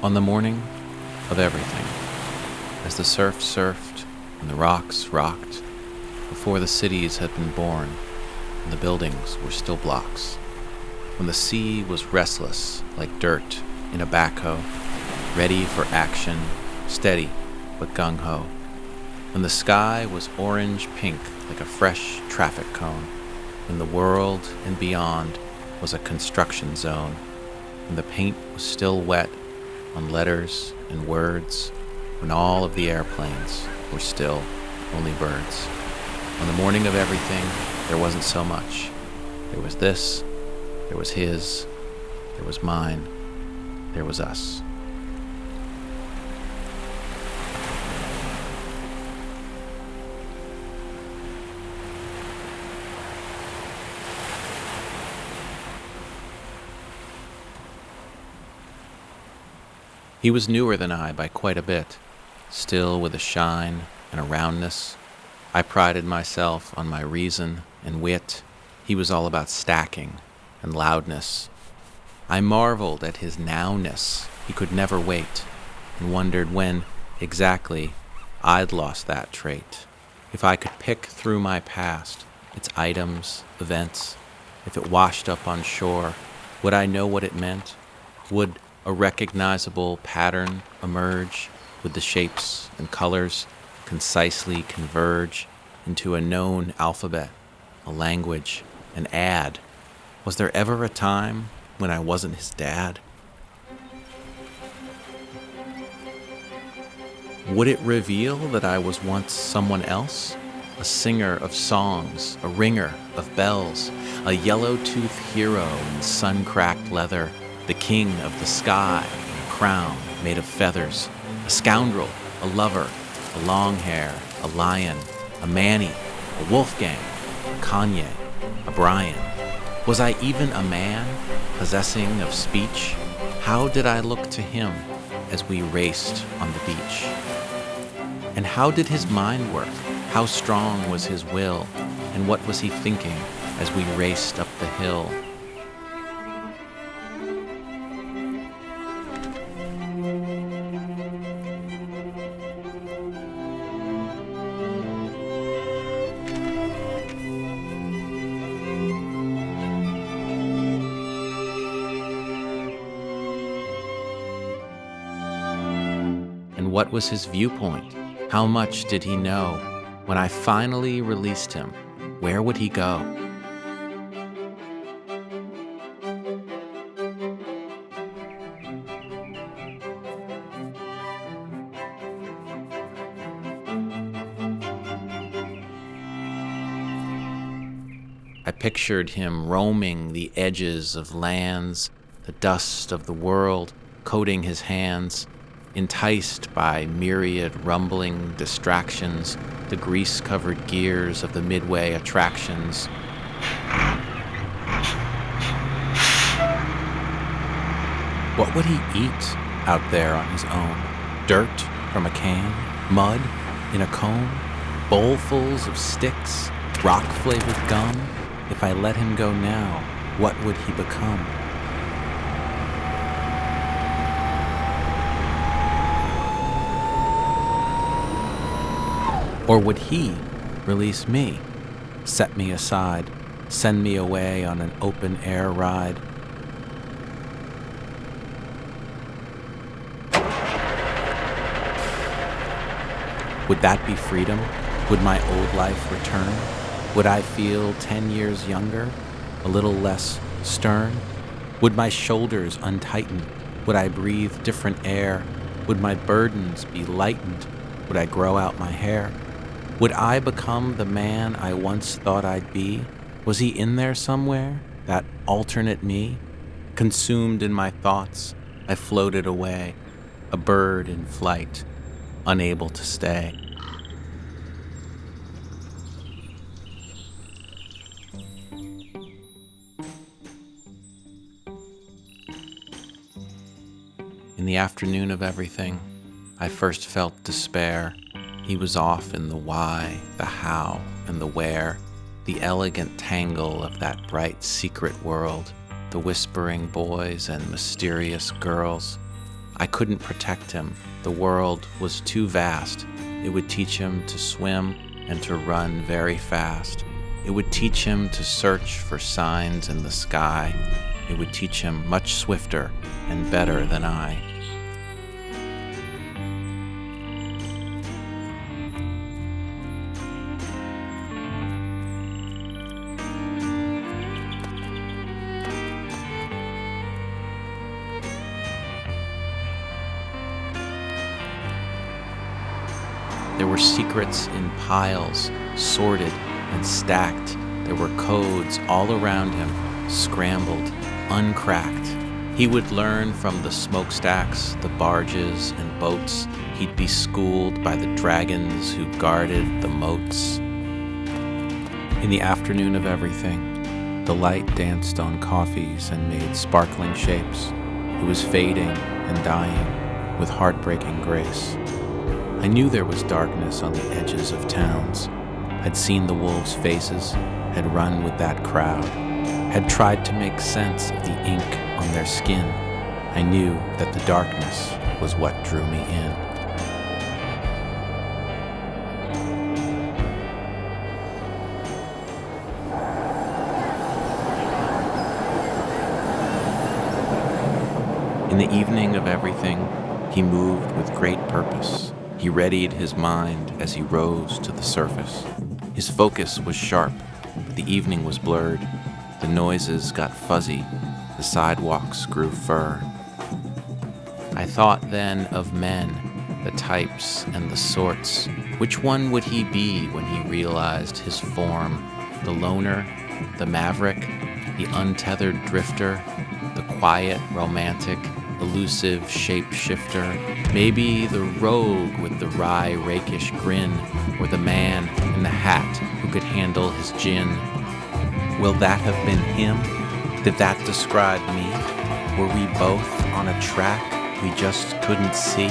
On the morning of everything, as the surf surfed and the rocks rocked, before the cities had been born and the buildings were still blocks, when the sea was restless like dirt in a backhoe, ready for action, steady but gung-ho, when the sky was orange-pink like a fresh traffic cone, when the world and beyond was a construction zone, when the paint was still wet on letters and words, when all of the airplanes were still only birds. On the morning of everything, there wasn't so much. There was this, there was his, there was mine, there was us. He was newer than I by quite a bit, still with a shine and a roundness. I prided myself on my reason and wit. He was all about stacking and loudness. I marveled at his nowness. He could never wait, and wondered when, exactly, I'd lost that trait. If I could pick through my past, its items, events, if it washed up on shore, would I know what it meant? Would a recognizable pattern emerge? Would the shapes and colors concisely converge into a known alphabet, a language, an ad? Was there ever a time when I wasn't his dad? Would it reveal that I was once someone else? A singer of songs, a ringer of bells, a yellow-toothed hero in sun-cracked leather, the king of the sky in a crown made of feathers, a scoundrel, a lover, a long hair, a lion, a Manny, a Wolfgang, a Kanye, a Brian. Was I even a man, possessing of speech? How did I look to him as we raced on the beach? And how did his mind work? How strong was his will? And what was he thinking as we raced up the hill? What was his viewpoint? How much did he know? When I finally released him, where would he go? I pictured him roaming the edges of lands, the dust of the world coating his hands, enticed by myriad rumbling distractions, the grease-covered gears of the midway attractions. What would he eat out there on his own? Dirt from a can? Mud in a cone? Bowlfuls of sticks? Rock-flavored gum? If I let him go now, what would he become? Or would he release me, set me aside, send me away on an open-air ride? Would that be freedom? Would my old life return? Would I feel 10 years younger, a little less stern? Would my shoulders untighten? Would I breathe different air? Would my burdens be lightened? Would I grow out my hair? Would I become the man I once thought I'd be? Was he in there somewhere, that alternate me? Consumed in my thoughts, I floated away, a bird in flight, unable to stay. In the afternoon of everything, I first felt despair. He was off in the why, the how, and the where, the elegant tangle of that bright secret world, the whispering boys and mysterious girls. I couldn't protect him. The world was too vast. It would teach him to swim and to run very fast. It would teach him to search for signs in the sky. It would teach him much swifter and better than I. There were secrets in piles, sorted and stacked. There were codes all around him, scrambled, uncracked. He would learn from the smokestacks, the barges and boats. He'd be schooled by the dragons who guarded the moats. In the afternoon of everything, the light danced on coffees and made sparkling shapes. It was fading and dying with heartbreaking grace. I knew there was darkness on the edges of towns. I'd seen the wolves' faces, had run with that crowd, had tried to make sense of the ink on their skin. I knew that the darkness was what drew me in. In the evening of everything, he moved with great purpose. He readied his mind as he rose to the surface. His focus was sharp, but the evening was blurred. The noises got fuzzy. The sidewalks grew fur. I thought then of men, the types and the sorts. Which one would he be when he realized his form? The loner, the maverick, the untethered drifter, the quiet, romantic, elusive shapeshifter, maybe the rogue with the wry, rakish grin, or the man in the hat who could handle his gin. Will that have been him? Did that describe me? Were we both on a track we just couldn't see?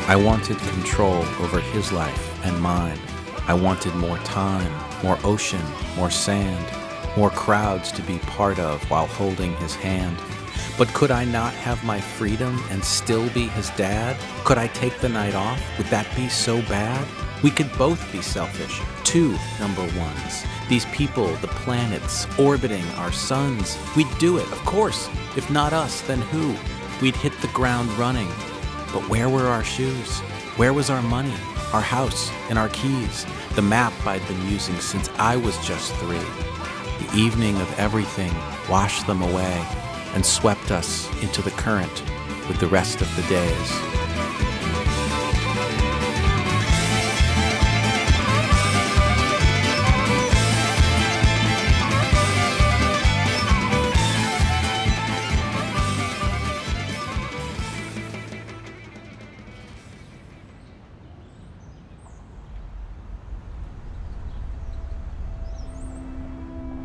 I wanted control over his life and mine. I wanted more time, more ocean, more sand, more crowds to be part of while holding his hand. But could I not have my freedom and still be his dad? Could I take the night off? Would that be so bad? We could both be selfish, two number ones. These people, the planets, orbiting our suns. We'd do it, of course. If not us, then who? We'd hit the ground running. But where were our shoes? Where was our money, our house, and our keys? The map I'd been using since I was just 3. The evening of everything washed them away and swept us into the current with the rest of the days.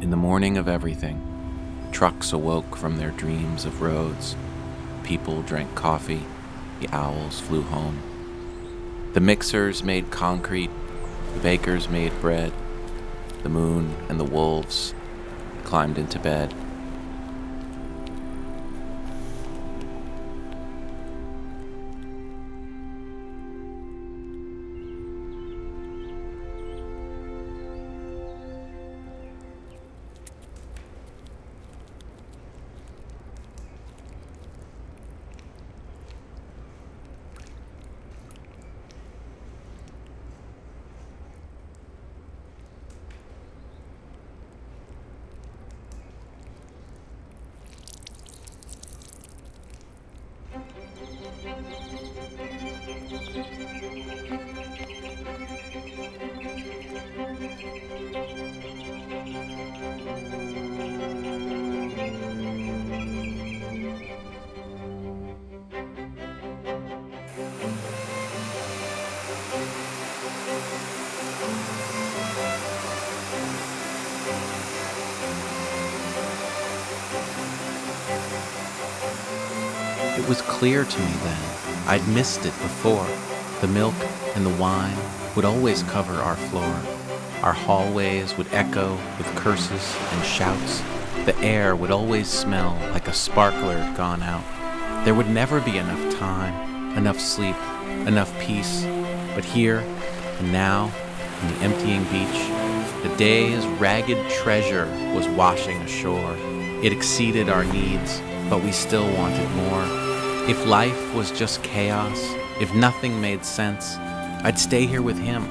In the morning of everything, trucks awoke from their dreams of roads. People drank coffee. The owls flew home. The mixers made concrete. The bakers made bread. The moon and the wolves climbed into bed. It was clear to me then. I'd missed it before. The milk and the wine would always cover our floor. Our hallways would echo with curses and shouts. The air would always smell like a sparkler had gone out. There would never be enough time, enough sleep, enough peace. But here and now, on the emptying beach, the day's ragged treasure was washing ashore. It exceeded our needs, but we still wanted more. If life was just chaos, if nothing made sense, I'd stay here with him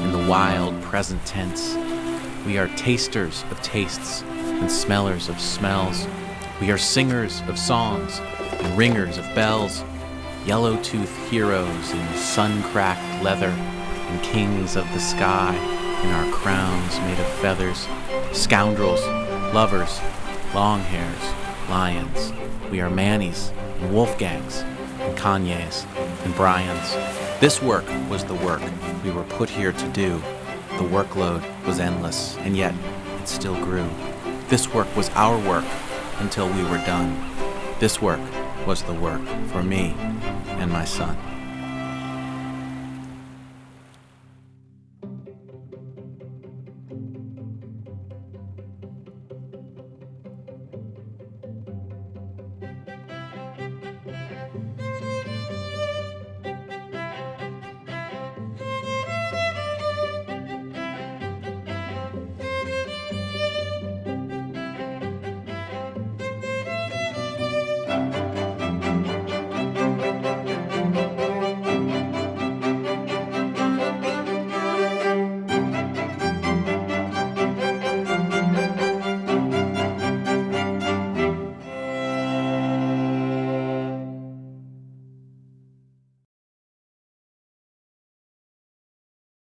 in the wild present tense. We are tasters of tastes and smellers of smells. We are singers of songs and ringers of bells, yellow-toothed heroes in sun-cracked leather, and kings of the sky in our crowns made of feathers, scoundrels, lovers, long hairs, lions. We are Mannies and Wolfgangs and Kanyes and Bryans. This work was the work we were put here to do. The workload was endless, and yet it still grew. This work was our work until we were done. This work was the work for me and my son.